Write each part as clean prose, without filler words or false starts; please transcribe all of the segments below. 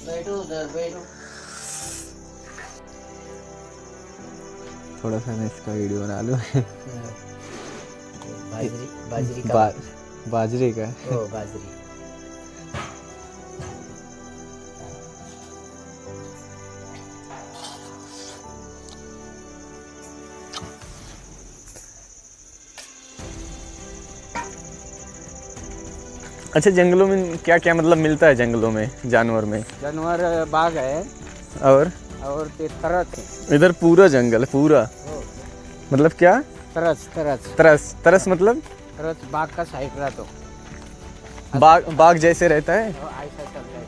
बैठो उधर बैठो। थोड़ा सा मैं इसका वीडियो बना लूँ। बाजरी का बाजरे का। ओ बाजरी। अच्छा, जंगलों में क्या क्या मतलब मिलता है जंगलों में जानवर में? जानवर बाघ है और तरस है। इधर पूरा जंगल पूरा, मतलब क्या? तरस तरस तरस तरस मतलब तरस बाघ का साइड रहा तो बाग जैसे रहता है। ऐसा चलता है।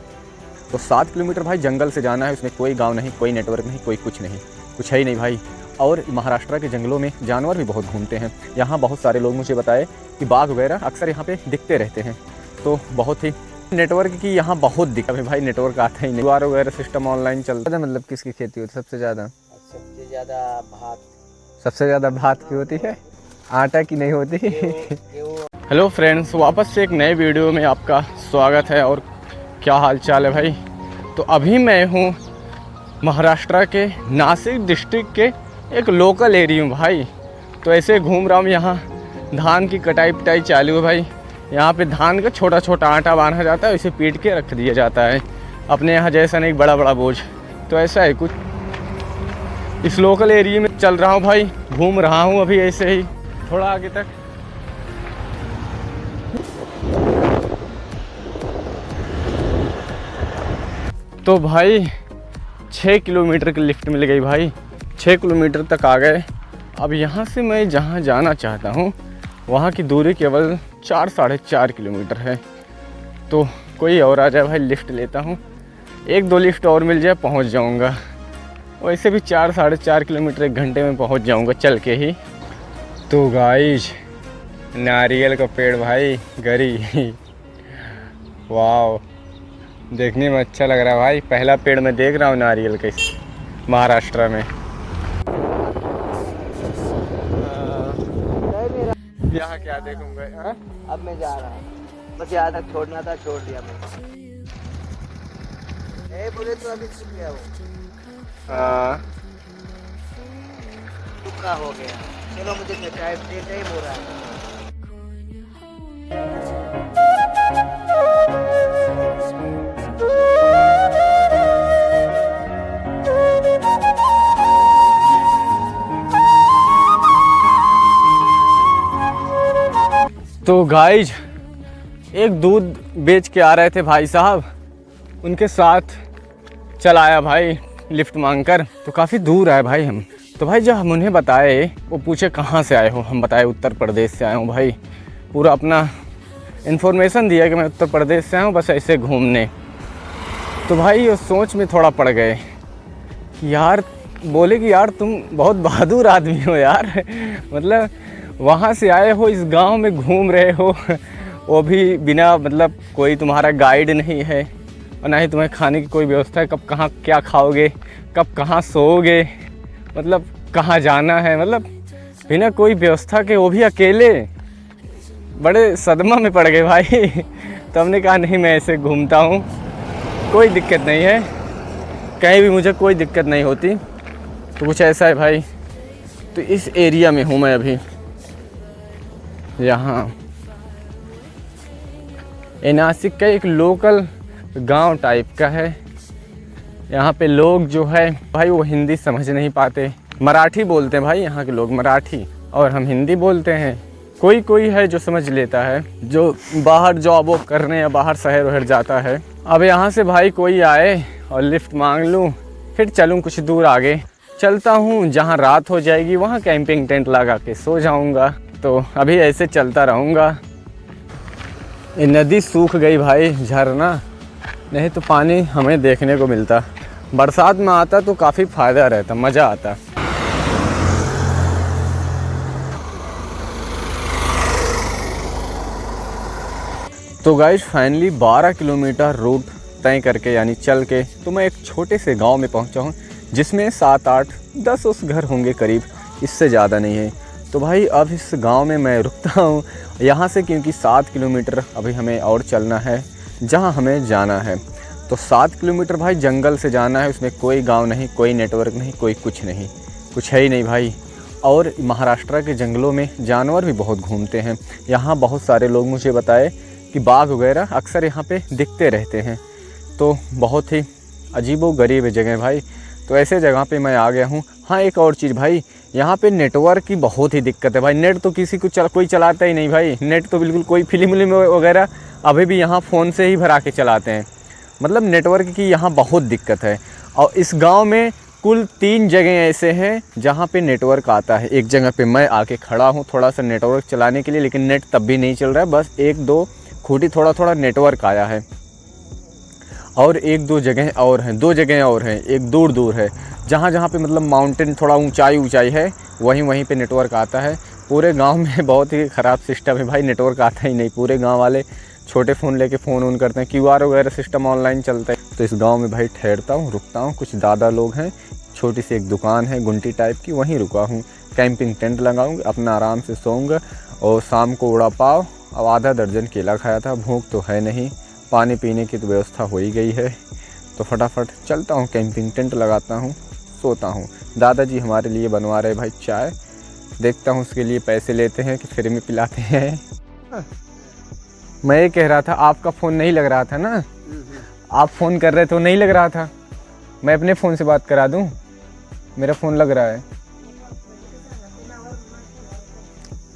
तो 7 किलोमीटर भाई जंगल से जाना है, उसमें कोई गांव नहीं, कोई नेटवर्क नहीं, कोई कुछ नहीं, कुछ है ही नहीं भाई। और महाराष्ट्र के जंगलों में जानवर भी बहुत घूमते हैं। यहाँ बहुत सारे लोग मुझे बताए कि बाघ वगैरह अक्सर यहाँ पे दिखते रहते हैं। तो बहुत ही नेटवर्क की यहाँ बहुत दिक्कत है भाई, नेटवर्क आता ही नहीं। द्वार वगैरह सिस्टम ऑनलाइन चलता है। मतलब किसकी खेती होती है सबसे ज़्यादा? सबसे ज़्यादा भात। सबसे ज़्यादा भात की होती है, आटा की नहीं होती। हेलो फ्रेंड्स, वापस से एक नए वीडियो में आपका स्वागत है। और क्या हाल चाल है भाई? तो अभी मैं हूँ महाराष्ट्र के नासिक डिस्ट्रिक्ट के एक लोकल एरिया में भाई। तो ऐसे घूम रहा हूँ, यहाँ धान की कटाई पिटाई चालू है भाई। यहाँ पे धान का छोटा छोटा आटा बांधा जाता है, इसे पीट के रख दिया जाता है। अपने यहाँ जैसा नहीं बड़ा बड़ा बोझ, तो ऐसा है कुछ। इस लोकल एरिया में चल रहा हूँ भाई, घूम रहा हूँ अभी ऐसे ही थोड़ा आगे तक। तो भाई 6 किलोमीटर की लिफ्ट मिल गई भाई, 6 किलोमीटर तक आ गए। अब यहाँ से मैं जहाँ जाना चाहता हूँ वहाँ की दूरी केवल 4-4.5 किलोमीटर है। तो कोई और आ जाए भाई, लिफ्ट लेता हूँ, 1-2 लिफ्ट और मिल जाए पहुँच जाऊँगा। वैसे भी 4-4.5 किलोमीटर 1 घंटे में पहुँच जाऊँगा चल के ही। तो गाइस, नारियल का पेड़ भाई, गरी। वाह, देखने में अच्छा लग रहा है भाई। पहला पेड़ मैं देख रहा हूँ नारियल का इस महाराष्ट्र में। यहाँ क्या देखूंगा? अब मैं जा रहा हूँ, बस यहाँ तक छोड़ना था, छोड़ दिया मैंने। बोले तो अभी छूट गया वो। तुक्का हो गया। चलो मुझे टाइम देते ही हो रहा है। तो गाइज, एक दूध बेच के आ रहे थे भाई साहब, उनके साथ चल आया भाई लिफ्ट मांगकर। तो काफ़ी दूर आए भाई हम। तो भाई जब हम उन्हें बताए, वो पूछे कहाँ से आए हो, हम बताए उत्तर प्रदेश से आए हूँ भाई। पूरा अपना इन्फॉर्मेशन दिया कि मैं उत्तर प्रदेश से आया हूँ, बस ऐसे घूमने। तो भाई उस सोच में थोड़ा पड़ गए यार। बोले कि यार तुम बहुत बहादुर आदमी हो यार, मतलब वहाँ से आए हो, इस गांव में घूम रहे हो, वो भी बिना मतलब कोई तुम्हारा गाइड नहीं है, और ना ही तुम्हें खाने की कोई व्यवस्था है। कब कहाँ क्या खाओगे, कब कहाँ सोओगे, मतलब कहाँ जाना है, मतलब बिना कोई व्यवस्था के, वो भी अकेले। बड़े सदमा में पड़ गए भाई। तो हमने कहा नहीं, मैं ऐसे घूमता हूँ, कोई दिक्कत नहीं है, कहीं भी मुझे कोई दिक्कत नहीं होती। तो कुछ ऐसा है भाई। तो इस एरिया में हूँ मैं अभी। यहाँ ये नासिक का एक लोकल गांव टाइप का है। यहाँ पे लोग जो है भाई वो हिंदी समझ नहीं पाते, मराठी बोलते हैं भाई यहाँ के लोग, मराठी, और हम हिंदी बोलते हैं। कोई कोई है जो समझ लेता है, जो बाहर जॉब वॉब करने या बाहर शहर वहर जाता है। अब यहाँ से भाई कोई आए और लिफ्ट मांग लूँ, फिर चलूँ कुछ दूर आगे। चलता हूँ, जहाँ रात हो जाएगी वहाँ कैंपिंग टेंट लगा के सो जाऊँगा। तो अभी ऐसे चलता रहूँगा। ये नदी सूख गई भाई, झरना, नहीं तो पानी हमें देखने को मिलता। बरसात में आता तो काफ़ी फ़ायदा रहता, मज़ा आता। तो गाइस फाइनली 12 किलोमीटर रूट तय करके, यानी चल के, तो मैं एक छोटे से गांव में पहुंचा हूं, जिसमें 7-8-10 उस घर होंगे करीब, इससे ज़्यादा नहीं है। तो भाई अब इस गांव में मैं रुकता हूं यहाँ से, क्योंकि 7 किलोमीटर अभी हमें और चलना है जहां हमें जाना है। तो 7 किलोमीटर भाई जंगल से जाना है, उसमें कोई गांव नहीं, कोई नेटवर्क नहीं, कोई कुछ नहीं, कुछ है ही नहीं भाई। और महाराष्ट्र के जंगलों में जानवर भी बहुत घूमते हैं। यहाँ बहुत सारे लोग मुझे बताए कि बाघ वगैरह अक्सर यहाँ पे दिखते रहते हैं। तो बहुत ही अजीबोगरीब जगह भाई। तो ऐसे जगह पे मैं आ गया हूँ। हाँ, एक और चीज़ भाई, यहाँ पे नेटवर्क की बहुत ही दिक्कत है भाई। नेट तो किसी को कोई चलाता ही नहीं भाई। नेट तो बिल्कुल कोई फिल्म वगैरह अभी भी यहाँ फ़ोन से ही भरा के चलाते हैं। मतलब नेटवर्क की यहाँ बहुत दिक्कत है। और इस गांव में कुल 3 जगह ऐसे हैं जहाँ पे नेटवर्क आता है। एक जगह पे मैं आके खड़ा हूँ थोड़ा सा नेटवर्क चलाने के लिए, लेकिन नेट तब भी नहीं चल रहा है। बस 1-2 खूंटी थोड़ा नेटवर्क आया है। और 1-2 जगह और हैं, 2 जगह और हैं, एक दूर है, जहाँ पे मतलब माउंटेन थोड़ा ऊंचाई है, वहीं पे नेटवर्क आता है। पूरे गांव में बहुत ही ख़राब सिस्टम है भाई, नेटवर्क आता ही नहीं। पूरे गांव वाले छोटे फ़ोन लेके फ़ोन ऑन करते हैं, QR वगैरह सिस्टम ऑनलाइन चलता है। तो इस गांव में भाई ठहरता हूँ, रुकता हूँ। कुछ दादा लोग हैं, छोटी सी एक दुकान है गुंटी टाइप की, वहीं रुका हूँ। कैंपिंग टेंट लगाऊँगा, अपना आराम से सोऊंगा। और शाम को वड़ा पाव और आधा दर्जन केला खाया था। भूख तो है नहीं, पानी पीने की तो व्यवस्था हो ही गई है। तो फटाफट चलता हूँ, कैंपिंग टेंट लगाता हूँ, सोता हूँ। दादाजी हमारे लिए बनवा रहे भाई चाय। देखता हूँ उसके लिए पैसे लेते हैं कि फ्री में पिलाते हैं। मैं ये कह रहा था, आपका फ़ोन नहीं लग रहा था ना? आप फ़ोन कर रहे तो नहीं लग रहा था। मैं अपने फ़ोन से बात करा दूँ? मेरा फ़ोन लग रहा है।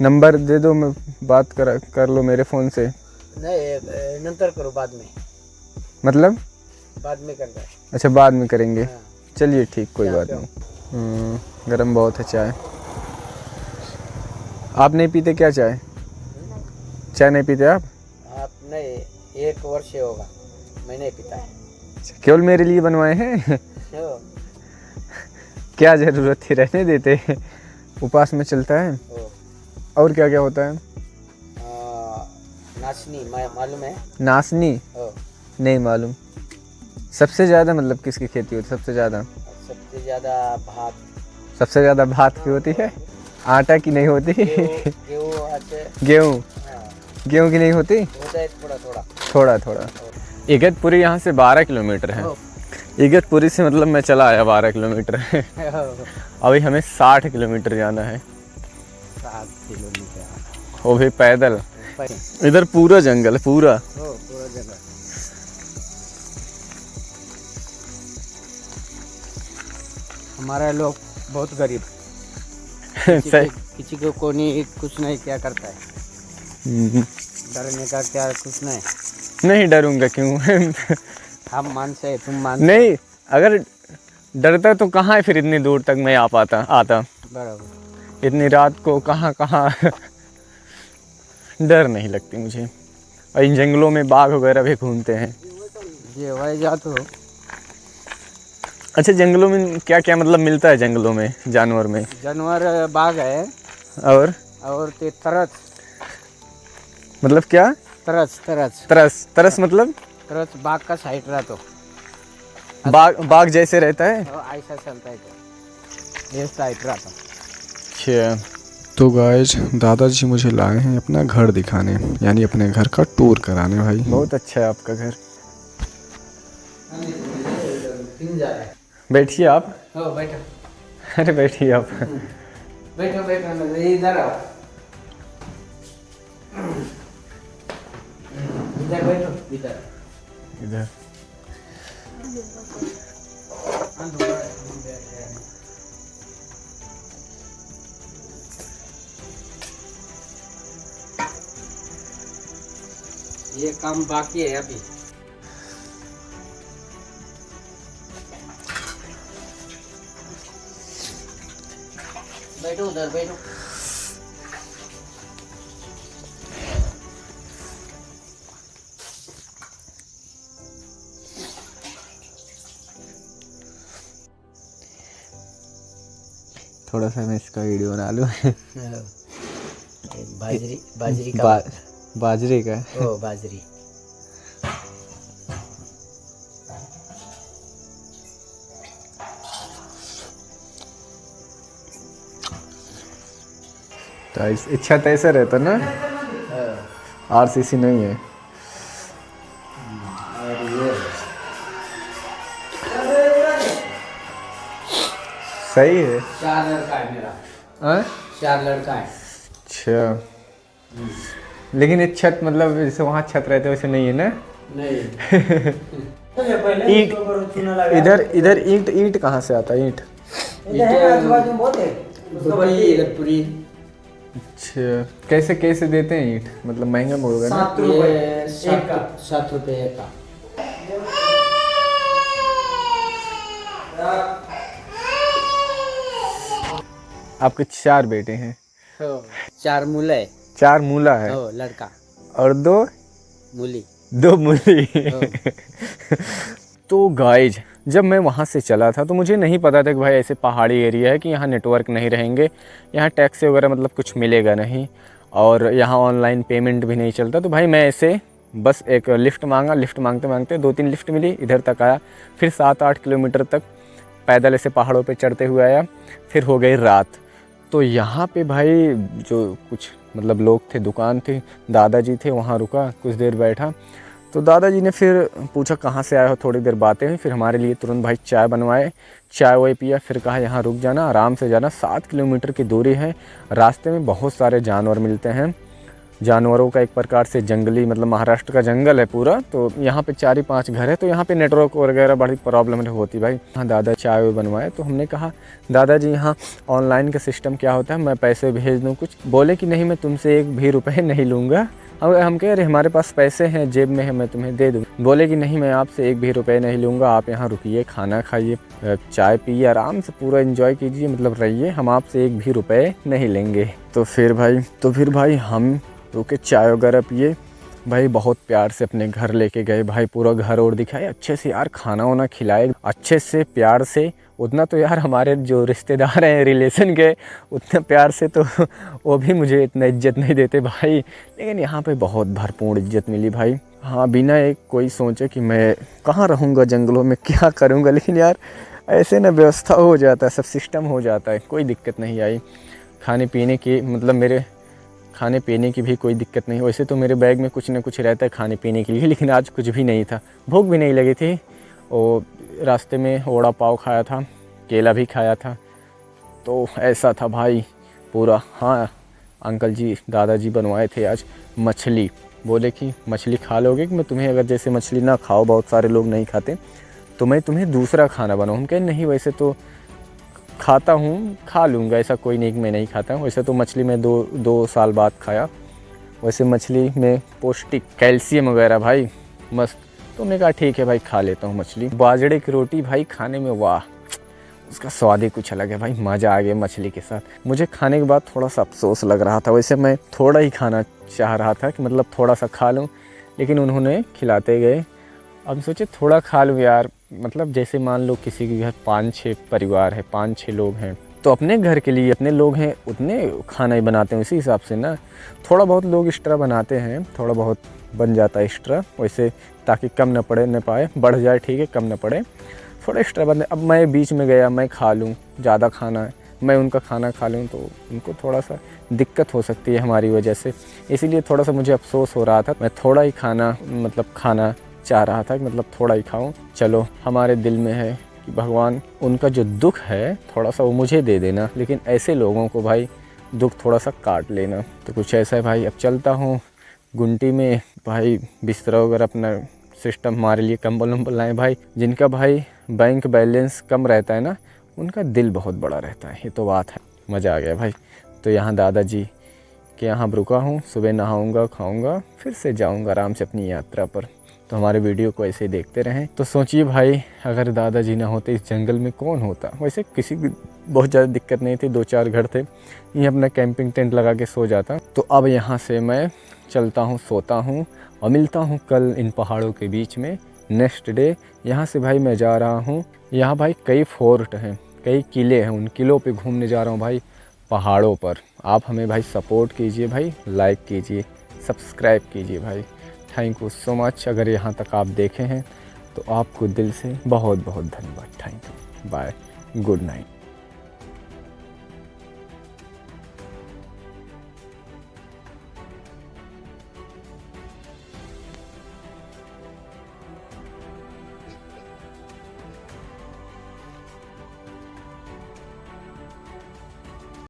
नंबर दे दो, मैं बात कर लो मेरे फ़ोन से। नहीं, नंतर करो, बाद में। मतलब बाद में करना है। अच्छा, बाद में करेंगे। हाँ। चलिए ठीक, कोई बात नहीं। गरम बहुत है चाय। आप नहीं पीते क्या चाय? चाय नहीं पीते आप? नहीं, 1 वर्ष होगा मैं नहीं पीता है। केवल मेरे लिए बनवाए हैं? क्या ज़रूरत थी, रहने देते। उपास में चलता है। और क्या क्या होता है? नाचनी मालूम है? नाचनी नहीं मालूम। सबसे ज़्यादा मतलब किसकी खेती होती है? सबसे ज़्यादा भात। सबसे ज़्यादा भात की होती है? आटा की नहीं होती? गेहूँ गेहूँ की नहीं होती? होता है थोड़ा। इगतपुरी यहाँ से 12 किलोमीटर है। इगतपुरी से मतलब मैं चला आया 12 किलोमीटर। अभी हमें 60 किलोमीटर जाना है। 7 किलोमीटर, वो भी पैदल। इधर पूरा जंगल है, पूरा जंगल। हमारा लोग बहुत गरीब, किसी को कोई कुछ नहीं क्या करता है। डरने का क्या कुछ नहीं डरूंगा क्यों? हम मान से, तुम मान नहीं, अगर डरता तो कहाँ है फिर इतनी दूर तक मैं आता। बराबर। इतनी रात को कहाँ डर नहीं लगती मुझे। और इन जंगलों में बाघ वगैरह भी घूमते हैं। ये वही जात हो। अच्छा, जंगलों में क्या क्या मतलब मिलता है? जंगलों में जानवर में बाघ है और ते तरस। मतलब क्या? तरस मतलब बाघ का साइड रहा तो बाघ जैसे रहता है, ऐसा चलता है ये साइड रहा था। अच्छा। तो गाइज दादाजी मुझे लाए हैं अपना घर दिखाने, यानी अपने घर का टूर कराने भाई। बहुत अच्छा है आपका घर। बैठिए आप। बैठो। अरे बैठिए आप। बैठो इधर आओ। इधर बैठो, इधर। ये काम बाकी है अभी। बैठो उधर बैठो। थोड़ा सा मैं इसका वीडियो बना लूँ। बाजरी का बाजरे का। ओ बाजरी। तो इच्छा तैसे रहता ना, RCC नहीं है। सही है। 4 लड़का है मेरा। हाँ? 4 लड़का है। अच्छा, लेकिन ये छत मतलब जैसे वहाँ छत रहते वैसे नहीं है ना? नहीं। ईंट इधर ईंट कहाँ से आता है? ईंट इधर पूरी। अच्छा, कैसे देते हैं ईंट? मतलब महंगा होगा ना? 7 रुपए 7 रुपए का। आपके 4 बेटे हैं? 4 मूले। 4 मूला है लड़का और 2 मूली। तो गाइज, जब मैं वहाँ से चला था तो मुझे नहीं पता था कि भाई ऐसे पहाड़ी एरिया है कि यहाँ नेटवर्क नहीं रहेंगे, यहाँ टैक्सी वगैरह मतलब कुछ मिलेगा नहीं और यहाँ ऑनलाइन पेमेंट भी नहीं चलता। तो भाई मैं ऐसे बस एक लिफ्ट मांगा, लिफ्ट मांगते मांगते 2-3 लिफ्ट मिली, इधर तक आया। फिर 7-8 किलोमीटर तक पैदल ऐसे पहाड़ों पे चढ़ते हुए आया। फिर हो गई रात। तो यहाँ पे भाई जो कुछ मतलब लोग थे, दुकान थी, दादाजी थे, वहाँ रुका, कुछ देर बैठा। तो दादाजी ने फिर पूछा कहाँ से आए हो, थोड़ी देर बातें हुई। फिर हमारे लिए तुरंत भाई चाय बनवाए, चाय वाय पिया। फिर कहा यहाँ रुक जाना, आराम से जाना, 7 किलोमीटर की दूरी है। रास्ते में बहुत सारे जानवर मिलते हैं, जानवरों का एक प्रकार से जंगली मतलब महाराष्ट्र का जंगल है पूरा। तो यहाँ पे 4-5 घर है, तो यहाँ पे नेटवर्क वगैरह बड़ी प्रॉब्लम होती भाई। हाँ, दादा चाय बनवाए। तो हमने कहा दादाजी यहाँ ऑनलाइन का सिस्टम क्या होता है, मैं पैसे भेज दूँ कुछ? बोले कि नहीं, मैं तुमसे 1 भी रुपये नहीं लूँगा। हम कह रहे हमारे पास पैसे हैं, जेब में है, मैं तुम्हें दे दूँ। बोले कि नहीं, मैं आपसे 1 भी रुपये नहीं लूँगा, आप यहाँ रुकिए, खाना खाइए, चाय पिए, आराम से पूरा एंजॉय कीजिए, मतलब रहिए, हम आपसे 1 भी रुपये नहीं लेंगे। तो फिर भाई हम रुके, चाय वगैरह पिए। भाई बहुत प्यार से अपने घर लेके गए भाई, पूरा घर और दिखाए अच्छे से यार, खाना वाना खिलाए अच्छे से प्यार से। उतना तो यार हमारे जो रिश्तेदार हैं रिलेशन के, उतने प्यार से तो वो भी मुझे इतना इज्जत नहीं देते भाई, लेकिन यहाँ पे बहुत भरपूर इज्जत मिली भाई। हाँ, बिना एक कोई सोचे कि मैं कहाँ रहूँगा जंगलों में, क्या करूँगा, लेकिन यार ऐसे ना व्यवस्था हो जाता है, सब सिस्टम हो जाता है, कोई दिक्कत नहीं आई। खाने पीने की मतलब मेरे खाने पीने की भी कोई दिक्कत नहीं। वैसे तो मेरे बैग में कुछ ना कुछ रहता है खाने पीने के लिए, लेकिन आज कुछ भी नहीं था, भूख भी नहीं लगी थी। और रास्ते में वड़ा पाव खाया था, केला भी खाया था, तो ऐसा था भाई पूरा। हाँ, अंकल जी दादाजी बनवाए थे आज मछली। बोले कि मछली खा लोगे कि मैं तुम्हें, अगर जैसे मछली ना खाओ, बहुत सारे लोग नहीं खाते, तो मैं तुम्हें दूसरा खाना बनाऊँ? हम कहें नहीं, वैसे तो खाता हूँ, खा लूँगा, ऐसा कोई नहीं कि मैं नहीं खाता हूँ। वैसे तो मछली मैं 2 साल बाद खाया, वैसे मछली में पौष्टिक कैल्शियम वगैरह भाई मस्त। तो हमने कहा ठीक है भाई, खा लेता हूँ मछली। बाजरे की रोटी भाई खाने में वाह, उसका स्वाद ही कुछ अलग है भाई, मज़ा आ गया मछली के साथ। मुझे खाने के बाद थोड़ा सा अफसोस लग रहा था, वैसे मैं थोड़ा ही खाना चाह रहा था कि मतलब थोड़ा सा खा लूँ, लेकिन उन्होंने खिलाते गए। अब सोचे थोड़ा खा लूँ यार, मतलब जैसे मान लो किसी के घर 5-6 परिवार है, 5-6 लोग हैं, तो अपने घर के लिए अपने लोग हैं उतने खाना ही बनाते हैं, उसी हिसाब से ना थोड़ा बहुत लोग एक्स्ट्रा बनाते हैं, थोड़ा बहुत बन जाता है एक्स्ट्रा, वैसे ताकि कम न पड़े, न पाए बढ़ जाए, ठीक है, कम न पड़े, थोड़ा एक्स्ट्रा बन। अब मैं बीच में गया, मैं खा लूँ, ज़्यादा खाना है, मैं उनका खाना खा लूँ तो उनको थोड़ा सा दिक्कत हो सकती है हमारी वजह से, इसीलिए थोड़ा सा मुझे अफसोस हो रहा था। मैं थोड़ा ही खाना मतलब खाना चाह रहा था कि मतलब थोड़ा ही खाऊं। चलो, हमारे दिल में है कि भगवान उनका जो दुख है थोड़ा सा वो मुझे दे देना, लेकिन ऐसे लोगों को भाई दुख थोड़ा सा काट लेना। तो कुछ ऐसा है भाई। अब चलता हूँ गुंटी में भाई, बिस्तरा वगैरह अपना सिस्टम, हमारे लिए कंबल वम्बल लाएँ भाई। जिनका भाई बैंक बैलेंस कम रहता है ना, उनका दिल बहुत बड़ा रहता है, ये तो बात है। मज़ा आ गया भाई। तो यहाँ दादाजी के यहाँ रुका हूँ, सुबह नहाऊँगा, खाऊँगा, फिर से जाऊँगा आराम से अपनी यात्रा पर। तो हमारे वीडियो को ऐसे देखते रहें। तो सोचिए भाई, अगर दादाजी ना होते इस जंगल में कौन होता। वैसे किसी की बहुत ज़्यादा दिक्कत नहीं थी, 2-4 घर थे, ये अपना कैंपिंग टेंट लगा के सो जाता। तो अब यहाँ से मैं चलता हूँ, सोता हूँ और मिलता हूँ कल इन पहाड़ों के बीच में नेक्स्ट डे। यहाँ से भाई मैं जा रहा हूँ, यहाँ भाई कई फोर्ट हैं, कई किले हैं, उन किलों पे घूमने जा रहा हूँ भाई, पहाड़ों पर। आप हमें भाई सपोर्ट कीजिए भाई, लाइक कीजिए, सब्सक्राइब कीजिए भाई। Thank you so much. अगर यहाँ तक आप देखे हैं तो आपको दिल से बहुत बहुत धन्यवाद। Thank you, bye, good night.